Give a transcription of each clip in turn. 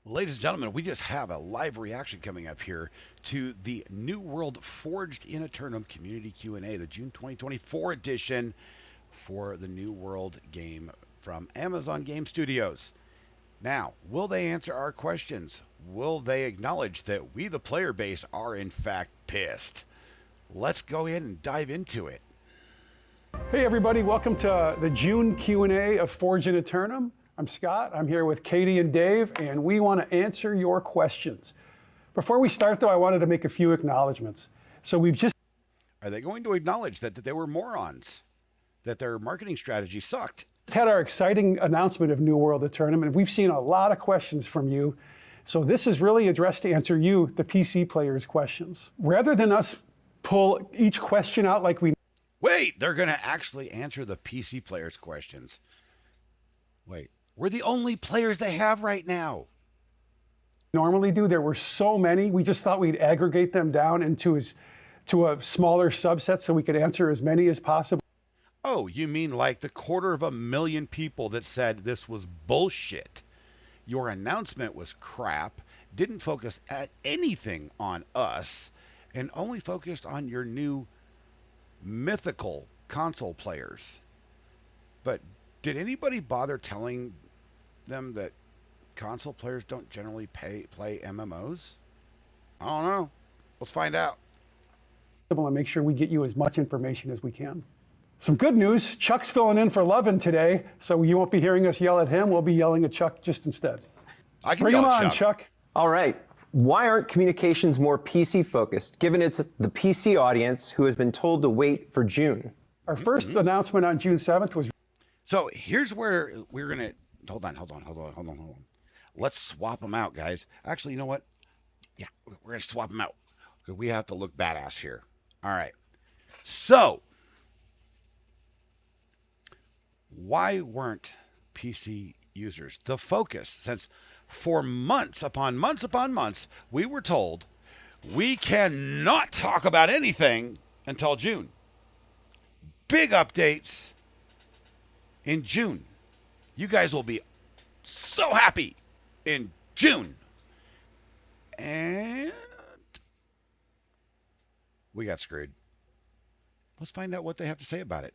Ladies and gentlemen, we just have a live reaction coming up here to the New World Forged in Aeternum Community Q&A, the June 2024 edition for the New World game from Amazon Game Studios. Now, will they answer our questions? Will they acknowledge that we, the player base, are in fact pissed? Let's go ahead and dive into it. Hey everybody, welcome to the June Q&A of Forge in Aeternum. I'm Scott, I'm here with Katie and Dave, and we want to answer your questions. Before we start though, I wanted to make a few acknowledgments. So we've just Are they going to acknowledge that they were morons? That their marketing strategy sucked? had our exciting announcement of New World Aeternum, and we've seen a lot of questions from you. So this is really addressed to answer you, the PC players' questions. Rather than us pull each question out like we Wait, they're going to actually answer the PC players' questions. Wait, we're the only players they have right now. normally do, there were so many, we just thought we'd aggregate them down to a smaller subset so we could answer as many as possible. Oh, you mean like the 250,000 people that said this was bullshit? Your announcement was crap, didn't focus at anything on us, and only focused on your new mythical console players. But did anybody bother telling them that console players don't generally play MMOs? I don't know. Let's find out. And make sure we get you as much information as we can. Some good news, Chuck's filling in for Levin today, so you won't be hearing us yell at him, we'll be yelling at Chuck just instead. I can Bring him yell at on, Chuck. All right. Why aren't communications more PC focused, given it's the PC audience who has been told to wait for June? Our first announcement on June 7th was So here's where we're gonna hold on. Let's swap them out, guys. Actually, you know what? Yeah, we're gonna swap them out because we have to look badass here. All right. So why weren't PC users the focus? Since for months upon months, we were told we cannot talk about anything until June. Big updates in June. You guys will be so happy in June. And we got screwed. Let's find out what they have to say about it.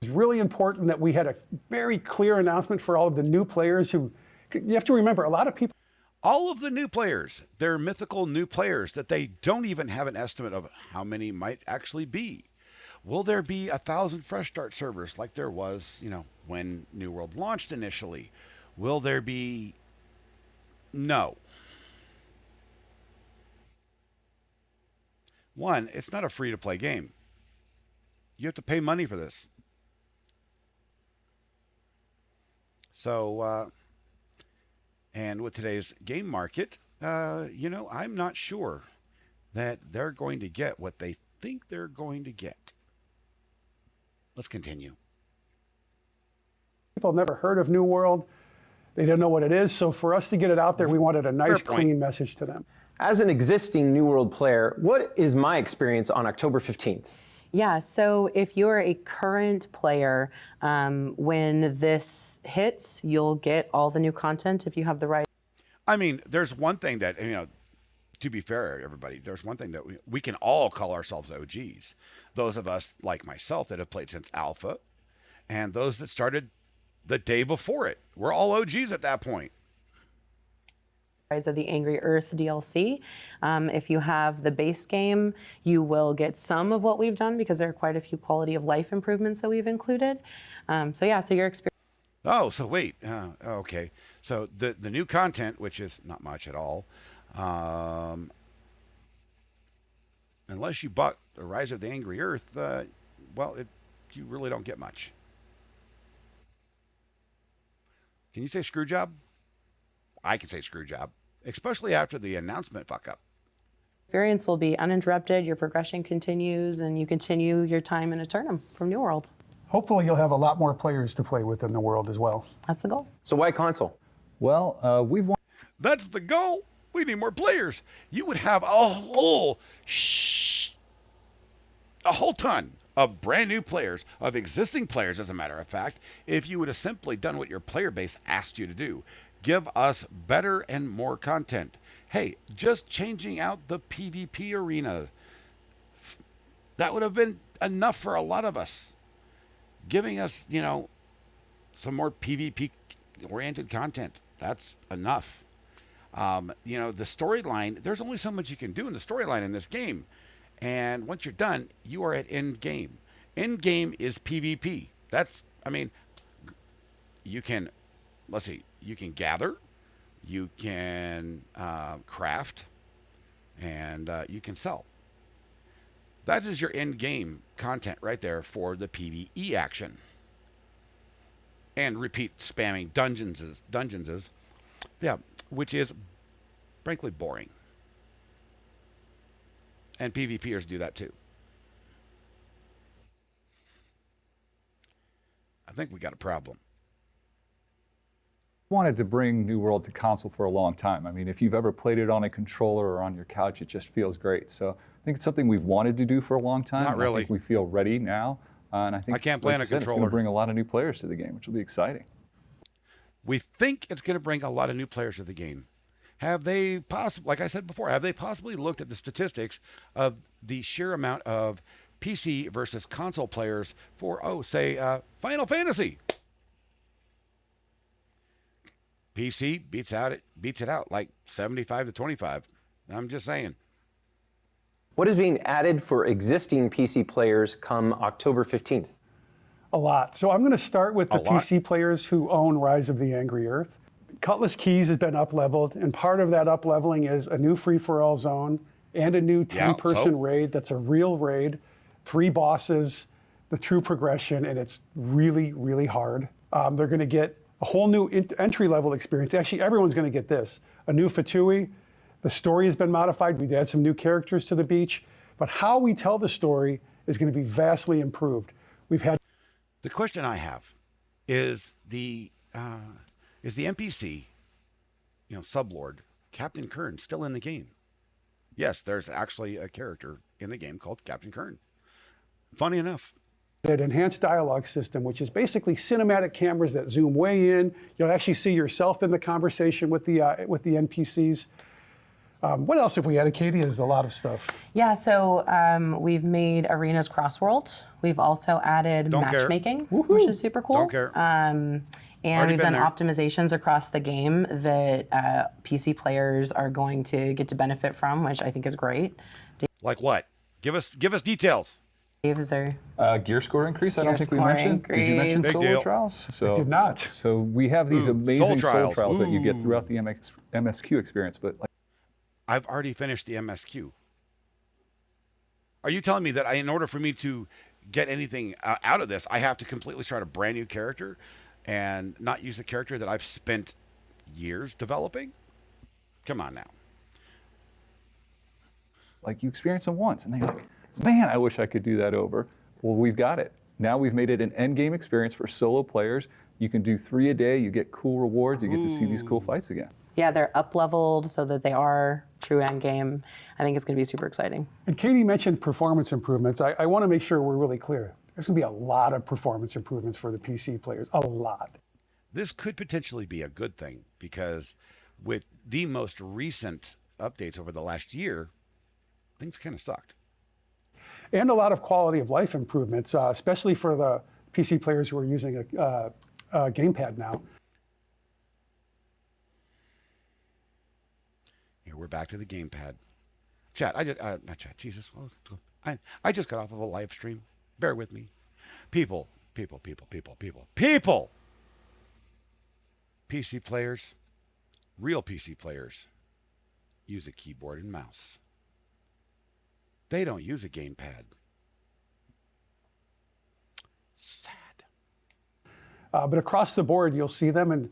really important that we had a very clear announcement for all of the new players who, you have to remember, a lot of people All of the new players, they're mythical new players that they don't even have an estimate of how many might actually be. Will there be 1,000 fresh start servers like there was, when New World launched initially? Will there be? No. One, it's not a free to play game. You have to pay money for this. So, and with today's game market, I'm not sure that they're going to get what they think they're going to get. Let's continue. have never heard of New World. They don't know what it is. So for us to get it out there, we wanted a nice, clean message to them. As an existing New World player, what is my experience on October 15th? Yeah, so if you're a current player, when this hits, you'll get all the new content if you have the right. I mean, there's one thing that, to be fair, everybody, there's one thing that we can all call ourselves OGs. Those of us, like myself, that have played since Alpha, and those that started the day before it. We're all OGs at that point. Rise of the Angry Earth DLC. If you have the base game, you will get some of what we've done because there are quite a few quality of life improvements that we've included. So your experience. Oh, so wait. Okay. So the new content, which is not much at all, unless you bought the Rise of the Angry Earth, you really don't get much. Can you say screw job? I can say screw job, especially after the announcement fuck up. Experience will be uninterrupted, your progression continues, and you continue your time in Aeternum from New World. Hopefully you'll have a lot more players to play with in the world as well. That's the goal. So why console? Well, That's the goal. We need more players. You would have a whole ton of brand new players, of existing players, as a matter of fact, if you would have simply done what your player base asked you to do. Give us better and more content. Hey, just changing out the PvP arena, that would have been enough for a lot of us. Giving us, some more PvP oriented content, that's enough. The storyline, there's only so much you can do in the storyline in this game. And once you're done, you are at end game. End game is PvP. You can, you can gather, you can craft, and you can sell. That is your end game content right there for the PvE action. And repeat spamming dungeons is, which is frankly boring. And PvPers do that too. I think we got a problem. Wanted to bring New World to console for a long time. I mean, if you've ever played it on a controller or on your couch, it just feels great. So I think it's something we've wanted to do for a long time. Not really. I think we feel ready now. And I think I can't play on a it's going controller. to bring a lot of new players to the game, which will be exciting. We think it's going to bring a lot of new players to the game. Have they possibly, like I said before, have they possibly looked at the statistics of the sheer amount of PC versus console players for, Final Fantasy? PC beats it out like 75 to 25. I'm just saying. What is being added for existing PC players come October 15th? A lot. So I'm going to start with the A lot. PC players who own Rise of the Angry Earth. Cutlass Keys has been up-leveled, and part of that up-leveling is a new free-for-all zone and a new 10-person raid that's a real raid, 3 bosses, the true progression, and it's really, really hard. They're going to get a whole new entry-level experience. Actually, everyone's going to get this. A new Fatui. The story has been modified. We've added some new characters to the beach. But how we tell the story is going to be vastly improved. We've had... The question I have is the NPC, sublord, Captain Kearn, still in the game? Yes, there's actually a character in the game called Captain Kearn. Funny enough. An enhanced dialogue system, which is basically cinematic cameras that zoom way in. You'll actually see yourself in the conversation with the NPCs. What else have we added, Katie? There's a lot of stuff. Yeah, so we've made arenas cross-world. We've also added matchmaking, which is super cool. Don't care. And Already we've been done there. optimizations across the game that PC players are going to get to benefit from, which I think is great. Like what? Give us details. Dave, is there? Gear score increase, I don't Gear think we score mentioned. Did you mention increase. Big solo deal. trials? So, I did not. So we have these amazing soul trials that you get Ooh. throughout the MSQ experience, but I've already finished the MSQ. Are you telling me that in order for me to get anything out of this, I have to completely start a brand new character and not use the character that I've spent years developing? Come on now. you experience them once, and then you're like, man, I wish I could do that over. Well, we've got it. Now we've made it an end game experience for solo players. You can do 3 a day, you get cool rewards, you get to see these cool fights again. Yeah, they're up-leveled so that they are true end game. I think it's going to be super exciting. And Katie mentioned performance improvements. I want to make sure we're really clear. There's going to be a lot of performance improvements for the PC players, a lot. This could potentially be a good thing because with the most recent updates over the last year, things kind of sucked. And a lot of quality of life improvements, especially for the PC players who are using a gamepad now. Here we're back to the gamepad. Chat, not chat, Jesus. I just got off of a live stream. Bear with me. People. PC players, real PC players, use a keyboard and mouse. They don't use a gamepad. Sad. But across the board, you'll see them, and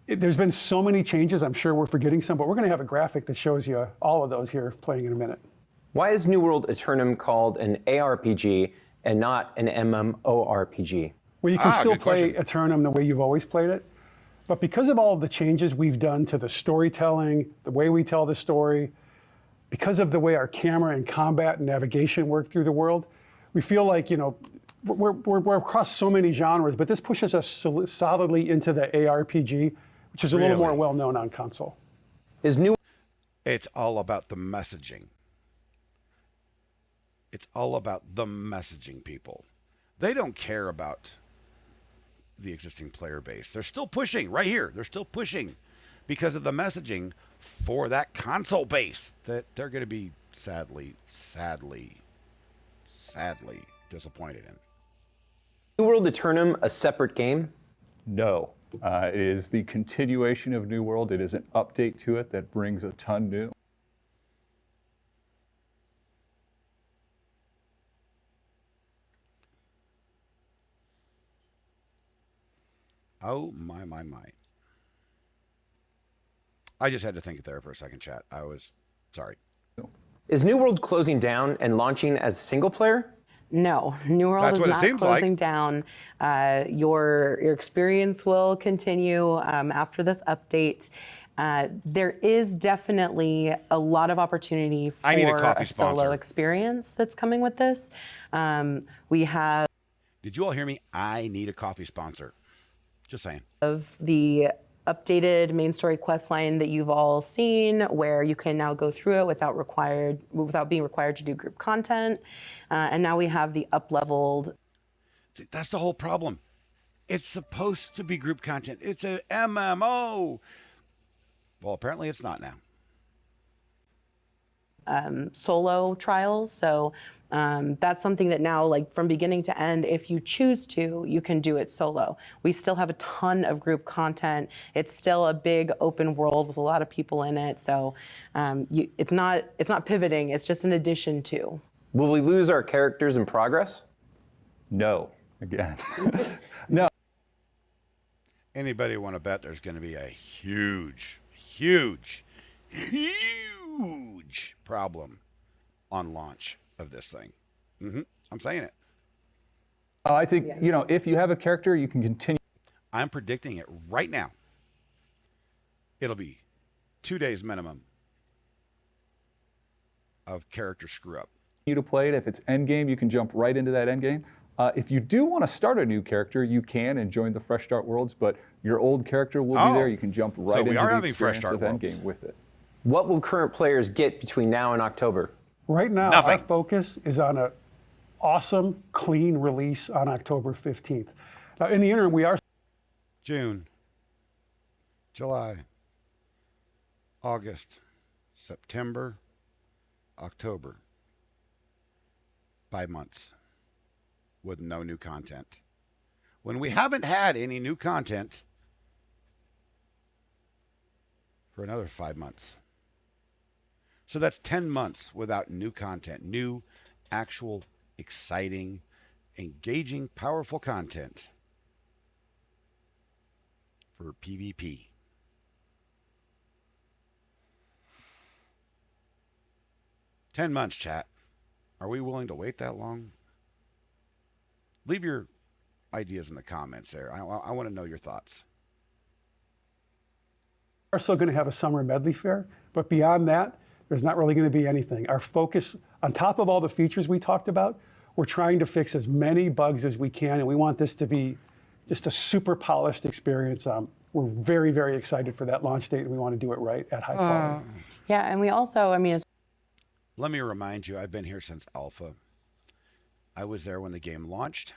there's been so many changes. I'm sure we're forgetting some, but we're going to have a graphic that shows you all of those here playing in a minute. Why is New World Aeternum called an ARPG and not an MMORPG? Well, you can still good play question. Aeternum the way you've always played it, but because of all of the changes we've done to the storytelling, the way we tell the story, because of the way our camera and combat and navigation work through the world, we feel like, we're across so many genres, but this pushes us solidly into the ARPG, which is a little more Really? well known on console. Is New It's all about the messaging. It's all about the messaging, people. They don't care about the existing player base. They're still pushing right here. They're still pushing because of the messaging for that console base that they're going to be sadly disappointed in. New World Aeternum a separate game? No. It is the continuation of New World. It is an update to it that brings a ton new. Oh, my. I just had to think it there for a second, chat. I was sorry. Is New World closing down and launching as single player? No, New World That's is what it not seems closing like. down. Your experience will continue after this update. There is definitely a lot of opportunity for I need a coffee solo sponsor. experience that's coming with this. We have Did you all hear me? I need a coffee sponsor. Just saying. the updated main story quest line that you've all seen, where you can now go through it without being required to do group content. And now we have the up-leveled. See, that's the whole problem. It's supposed to be group content. It's a MMO. Well, apparently it's not now. Solo trials. So that's something that now, like from beginning to end, if you choose to, you can do it solo. We still have a ton of group content. It's still a big open world with a lot of people in it. So it's not pivoting. It's just an addition to. Will we lose our characters in progress? No. Again. No. Anybody want to bet there's going to be a huge problem on launch of this thing? I'm saying it. I think, if you have a character, you can continue I'm predicting it right now. It'll be 2 days minimum of character screw up. to play it. If it's endgame, you can jump right into that endgame. If you do want to start a new character, you can and join the Fresh Start Worlds, but your old character will be there. You can jump right we into are the having Fresh experience Start of Worlds. endgame with it. What will current players get between now and October? Right now, Nothing. our focus is on an awesome, clean release on October 15th. Now, in the interim, we are June, July, August, September, October. 5 months with no new content. When we haven't had any new content for another 5 months. So that's 10 months without new content, new, actual, exciting, engaging, powerful content for PvP. Ten months, chat. Are we willing to wait that long? Leave your ideas in the comments there. I want to know your thoughts. still going to have a summer medley fair, but beyond that, there's not really going to be anything. Our focus, on top of all the features we talked about, we're trying to fix as many bugs as we can, and we want this to be just a super polished experience. We're very, very excited for that launch date, and we want to do it right at high quality. Yeah, and we also, it's Let me remind you, I've been here since Alpha. I was there when the game launched,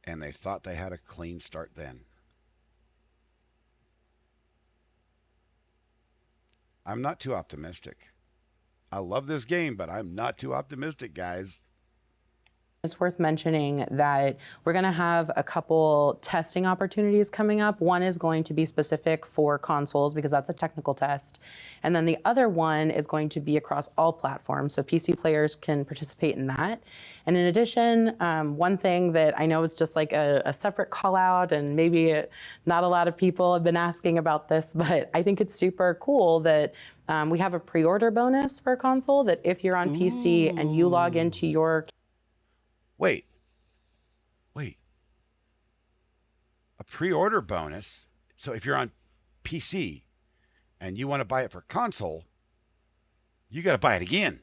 and they thought they had a clean start then. I'm not too optimistic. I love this game, but I'm not too optimistic, guys. It's worth mentioning that we're going to have a couple testing opportunities coming up. One is going to be specific for consoles because that's a technical test. And then the other one is going to be across all platforms, so PC players can participate in that. And in addition, one thing that I know is just like a separate call out, and maybe not a lot of people have been asking about this, but I think it's super cool that we have a pre-order bonus for a console that if you're on PC and you log into your Wait. A pre-order bonus. So if you're on PC and you want to buy it for console, you got to buy it again.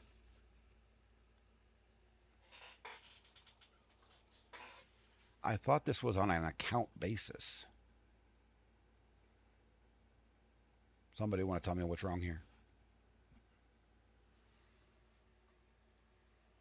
I thought this was on an account basis. Somebody want to tell me what's wrong here?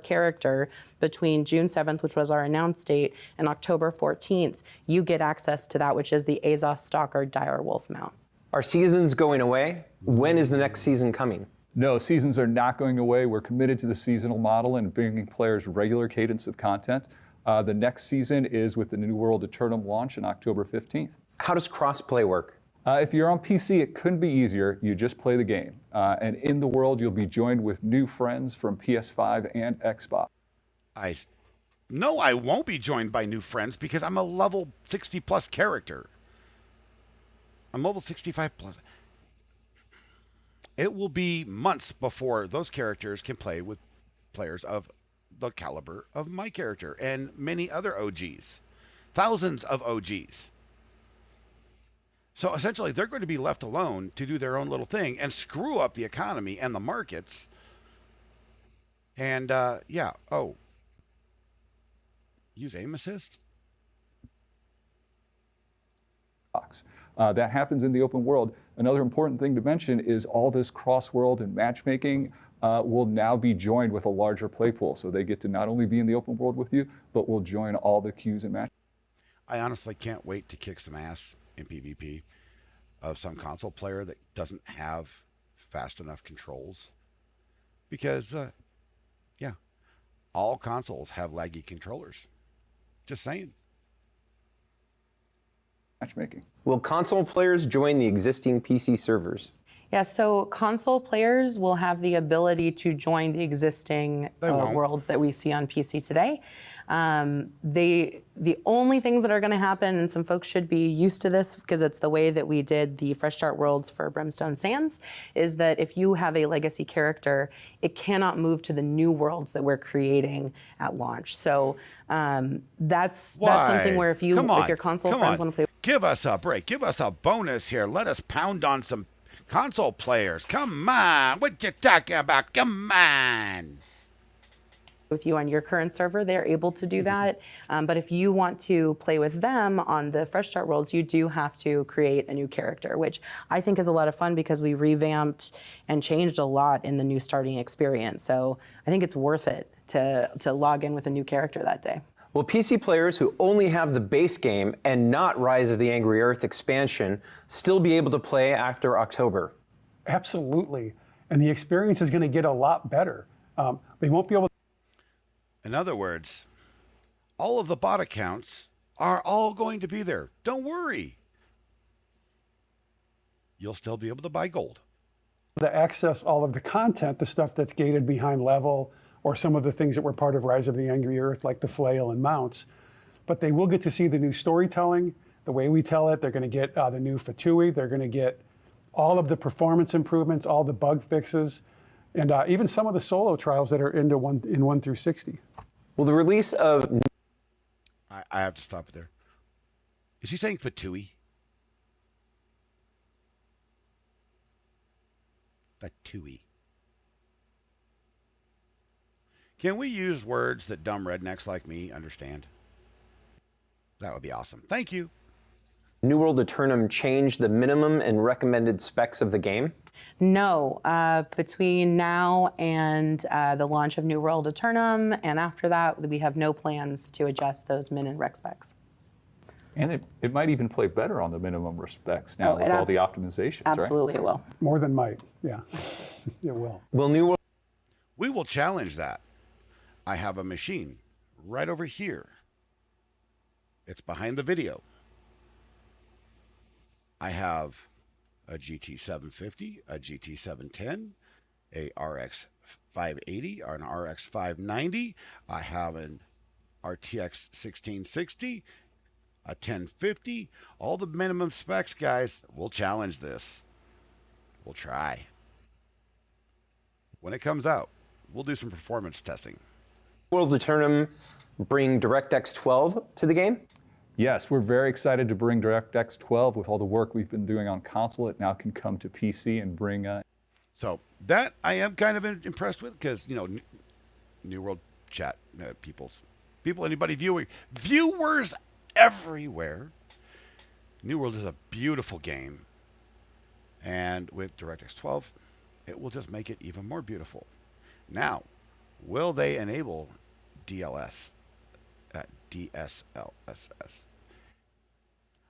Character between June 7th, which was our announced date, and October 14th, you get access to that, which is the Azos Stalker Direwolf mount. Are seasons going away? When is the next season coming? No, seasons are not going away. We're committed to the seasonal model and bringing players regular cadence of content. The next season is with the New World Aeternum launch on October 15th. How does crossplay work? If you're on PC, it couldn't be easier. You just play the game. And in the world, you'll be joined with new friends from PS5 and Xbox. No, I won't be joined by new friends because I'm a level 60 plus character. I'm level 65 plus. It will be months before those characters can play with players of the caliber of my character and many other OGs. Thousands of OGs. So essentially, they're going to be left alone to do their own little thing and screw up the economy and the markets. And yeah, use aim assist? That happens in the open world. Another important thing to mention is all this cross-world and matchmaking will now be joined with a larger play pool. So they get to not only be in the open world with you, but will join all the queues and matches. I honestly can't wait to kick some ass in PvP of some console player that doesn't have fast enough controls. Because, yeah, all consoles have laggy controllers. Just saying. Matchmaking. Will console players join the existing PC servers? Yeah, so console players will have the ability to join the existing worlds that we see on PC today. The only things that are going to happen, and some folks should be used to this because it's the way that we did the Fresh Start Worlds for Brimstone Sands, is that if you have a legacy character, it cannot move to the new worlds that we're creating at launch. So that's something where if your console friends want to play. Give us a break. Give us a bonus here. Let us pound on some console players. Come on. What you talking about? Come on. With you on your current server, they're able to do that. But if you want to play with them on the Fresh Start Worlds, you do have to create a new character, which I think is a lot of fun because we revamped and changed a lot in the new starting experience. So I think it's worth it to log in with a new character that day. Will PC players who only have the base game and not Rise of the Angry Earth expansion still be able to play after October? Absolutely. And the experience is going to get a lot better. They won't be able to. In other words, all of the bot accounts are all going to be there. Don't worry. You'll still be able to buy gold. To access all of the content, the stuff that's gated behind level, or some of the things that were part of Rise of the Angry Earth, like the flail and mounts. But they will get to see the new storytelling, the way we tell it. They're going to get the new Fatui. They're going to get all of the performance improvements, all the bug fixes, and even some of the solo trials that are in 1 through 60. Will the release of... I have to stop it there. Is he saying Fatui? Fatui. Can we use words that dumb rednecks like me understand? That would be awesome. Thank you. New World Aeternum change the minimum and recommended specs of the game? No. Between now and the launch of New World Aeternum, and after that, we have no plans to adjust those min and rec specs. And it might even play better on the minimum specs now with all the optimizations, absolutely right? It will. More than might, yeah. It will. Will New World... We will challenge that. I have a machine right over here. It's behind the video. I have a GT 750, a GT 710, a RX 580, or an RX 590. I have an RTX 1660, a 1050. All the minimum specs, guys. We'll challenge this. We'll try. When it comes out, we'll do some performance testing. World Aeternum bring DirectX 12 to the game? Yes, we're very excited to bring DirectX 12 with all the work we've been doing on console. It now can come to PC and bring... So that I am kind of impressed with because, New World chat, people, anybody viewers everywhere. New World is a beautiful game. And with DirectX 12, it will just make it even more beautiful. Now, will they enable DLS, DSLSS?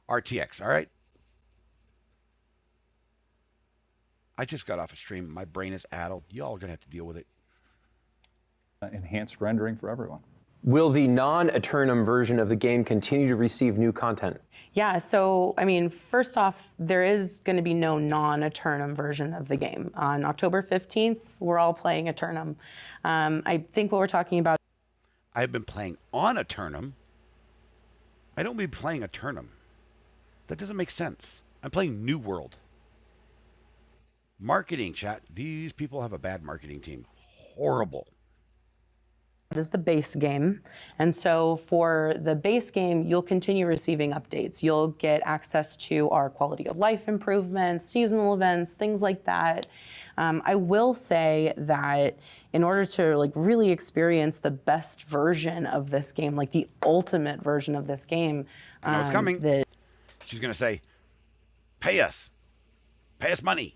RTX, all right? I just got off a stream. My brain is addled. Y'all are going to have to deal with it. Enhanced rendering for everyone. Will the non-Aeternum version of the game continue to receive new content? Yeah, so I mean, first off, there is going to be no non-Aeternum version of the game. On October 15th, we're all playing Aeternum. I think what we're talking about. I've been playing on Aeternum. I don't be playing Aeternum. That doesn't make sense. I'm playing New World. Marketing, chat. These people have a bad marketing team. Horrible. Is the base game. And so for the base game, you'll continue receiving updates. You'll get access to our quality of life improvements, seasonal events, things like that. I will say that in order to like really experience the best version of this game, like the ultimate version of this game, I know it's coming. She's going to say, pay us money.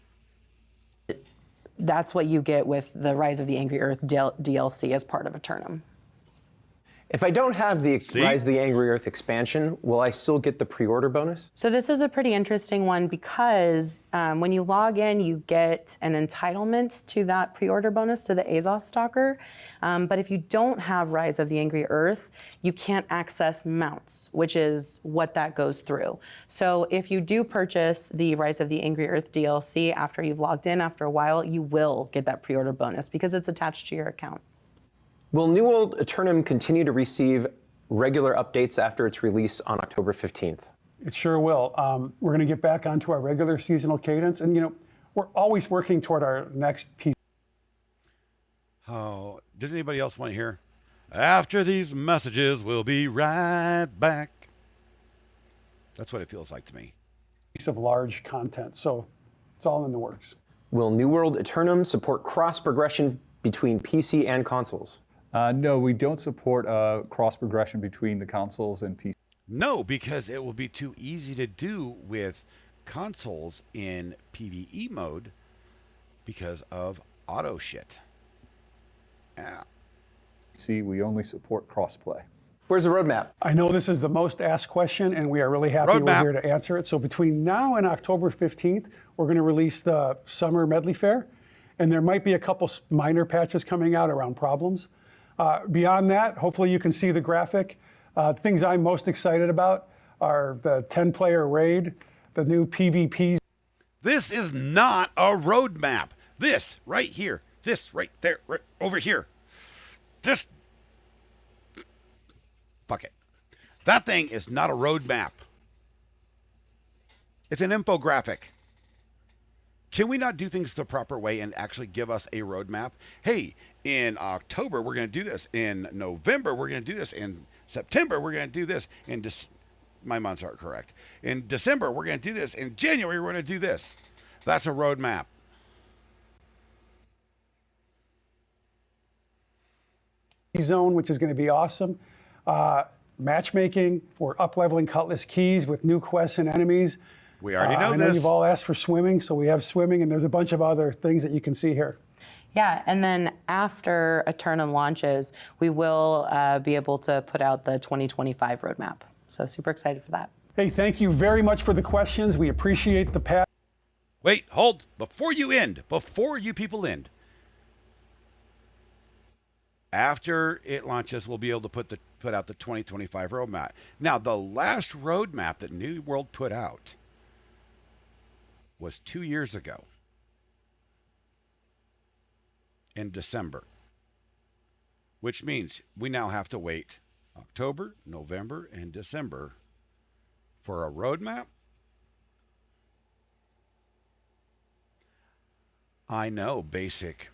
That's what you get with the Rise of the Angry Earth DLC as part of Aeternum. If I don't have the Rise of the Angry Earth expansion, will I still get the pre-order bonus? So this is a pretty interesting one because when you log in, you get an entitlement to that pre-order bonus to the Azos Stalker. But if you don't have Rise of the Angry Earth, you can't access mounts, which is what that goes through. So if you do purchase the Rise of the Angry Earth DLC after you've logged in after a while, you will get that pre-order bonus because it's attached to your account. Will New World Aeternum continue to receive regular updates after its release on October 15th? It sure will. We're going to get back onto our regular seasonal cadence. And, you know, we're always working toward our next piece. Oh, does anybody else want to hear? After these messages, we'll be right back. That's what it feels like to me. Piece of large content. So it's all in the works. Will New World Aeternum support cross-progression between PC and consoles? No, we don't support cross progression between the consoles and PC. No, because it will be too easy to do with consoles in PvE mode because of auto shit. Yeah. See, we only support crossplay. Where's the roadmap? I know this is the most asked question, and we are really happy we're here to answer it. So between now and October 15th, we're going to release the Summer Medley Fair, and there might be a couple minor patches coming out around problems. Beyond that, hopefully you can see the graphic. Things I'm most excited about are the 10-player raid, the new PvPs. This is not a roadmap. This right here, this right there, right over here. This, fuck it. That thing is not a roadmap. It's an infographic. Can we not do things the proper way and actually give us a roadmap? Hey, in October, we're going to do this. In November, we're going to do this. In September, we're going to do this. My months aren't correct. In December, we're going to do this. In January, we're going to do this. That's a roadmap. Zone, which is going to be awesome. Matchmaking, we're up-leveling Cutlass Keys with new quests and enemies. We already know I know you've all asked for swimming, so we have swimming, and there's a bunch of other things that you can see here. Yeah, and then after Aeternum launches, we will be able to put out the 2025 roadmap. So super excited for that. Hey, thank you very much for the questions. We appreciate the passion. Wait, hold. Before you people end, after it launches, we'll be able to put out the 2025 roadmap. Now, the last roadmap that New World put out was 2 years ago in December, which means we now have to wait October, November, and December for a roadmap. I know basic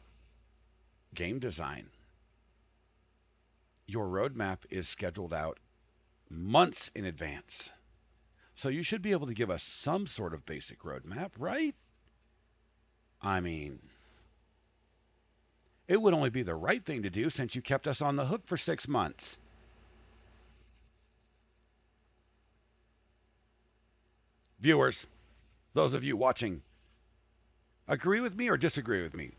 game design. Your roadmap is scheduled out months in advance. So you should be able to give us some sort of basic roadmap, right? I mean, it would only be the right thing to do since you kept us on the hook for 6 months. Viewers, those of you watching, agree with me or disagree with me?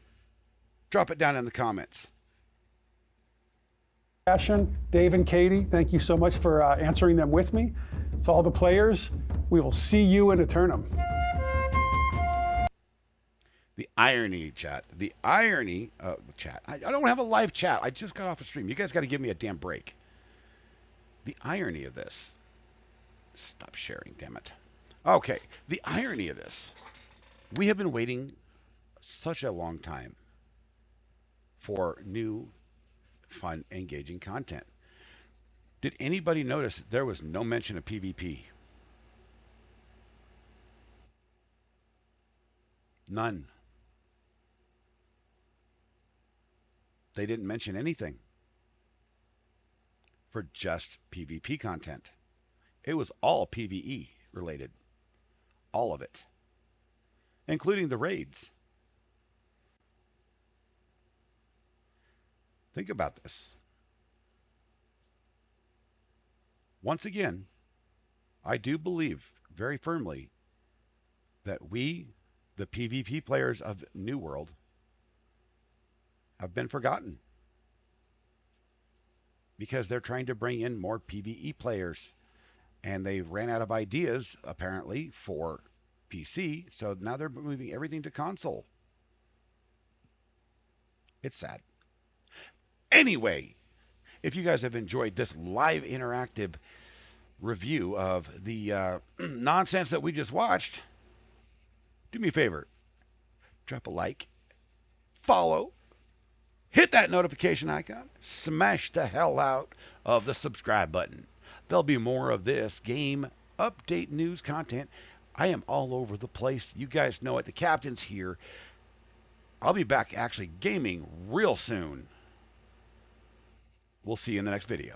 Drop it down in the comments. Passion, Dave and Katie, thank you so much for answering them with me. To all the players, we will see you in Aeternum. The irony, chat. The irony, chat. I don't have a live chat. I just got off a stream. You guys got to give me a damn break. The irony of this. Stop sharing, damn it. Okay, the irony of this. We have been waiting such a long time for new, fun, engaging content. Did anybody notice there was no mention of PvP? None. They didn't mention anything for just PvP content. It was all PvE related. All of it. Including the raids. Think about this. Once again, I do believe very firmly that we, the PvP players of New World, have been forgotten. Because they're trying to bring in more PvE players. And they ran out of ideas, apparently, for PC. So now they're moving everything to console. It's sad. Anyway, if you guys have enjoyed this live interactive review of the nonsense that we just watched, do me a favor. Drop a like. Follow. Hit that notification icon. Smash the hell out of the subscribe button. There'll be more of this game update news content. I am all over the place. You guys know it. The captain's here. I'll be back actually gaming real soon. We'll see you in the next video.